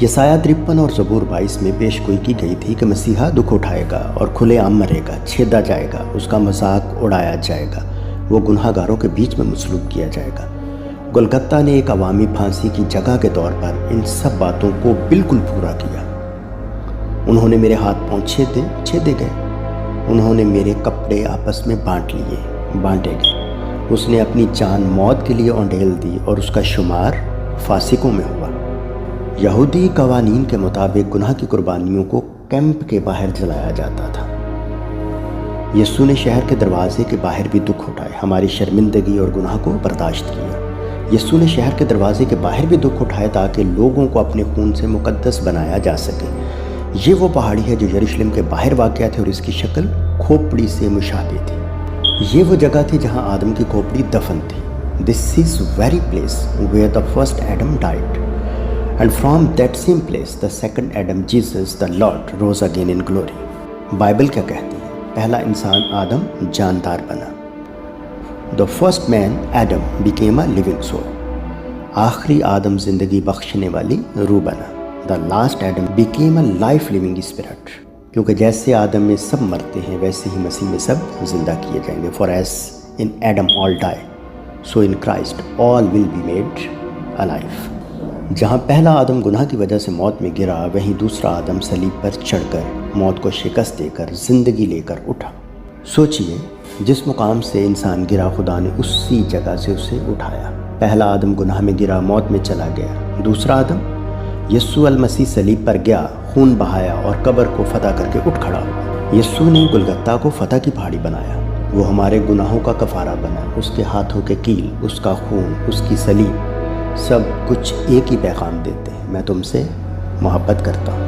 यसाया 53 और ज़बूर 22 में पेशगोई की गई थी कि मसीहा दुख उठाएगा और खुले आम मरेगा, छेदा जाएगा, उसका मजाक उड़ाया जाएगा, वो गुनहगारों के बीच में मसलूब किया जाएगा। गोलगत्ता ने एक अवामी फांसी की जगह के तौर पर इन सब बातों को बिल्कुल पूरा किया। उन्होंने मेरे हाथ पांव छेदे गए, उन्होंने मेरे कपड़े आपस में बांटे गए। उसने अपनी जान मौत के लिए औंडेल दी और उसका शुमार फासिकों में हुआ। यहूदी कवानीन के मुताबिक गुनाह की कुर्बानियों को कैंप के बाहर जलाया जाता था। यीशु ने शहर के दरवाजे के बाहर भी दुख उठाए, हमारी शर्मिंदगी और गुनाह को बर्दाश्त किया। यीशु ने शहर के दरवाजे के बाहर भी दुख उठाए ताकि लोगों को अपने खून से मुकद्दस बनाया जा सके। ये वो पहाड़ी है जो यरूशलेम के बाहर वाक़या थी और इसकी शक्ल खोपड़ी से मुशाबे थी। ये वो जगह थी जहाँ आदम की खोपड़ी दफन थी। This is very place where the first Adam died and from that same place the second Adam Jesus the Lord rose again in glory. Bible क्या कहती है? पहला इंसान आदम जानदार बना। The first man Adam became a living soul. आखिरी आदम जिंदगी बख्शने वाली रूह बना। The last Adam became a life living spirit. क्योंकि जैसे आदम में सब मरते हैं वैसे ही मसीह में सब जिंदा किए जाएंगे। For as in Adam all die so in Christ all will be made alive. जहाँ पहला आदम गुनाह की वजह से मौत में गिरा, वहीं दूसरा आदम सलीब पर चढ़कर मौत को शिकस्त देकर जिंदगी लेकर उठा। सोचिए, जिस मुकाम से इंसान गिरा खुदा ने उसी जगह से उसे उठाया। पहला आदम गुनाह में गिरा, मौत में चला गया। दूसरा आदम यीशु अल मसीह सलीब पर गया, खून बहाया और कब्र को फतह करके उठ खड़ा हुआ। यीशु ने गुलगत्ता को फतह की पहाड़ी बनाया। वो हमारे गुनाहों का कफारा बना। उसके हाथों के कील, उसका खून, उसकी सलीब, सब कुछ एक ही पैगाम देते हैं, मैं तुमसे मोहब्बत करता हूँ।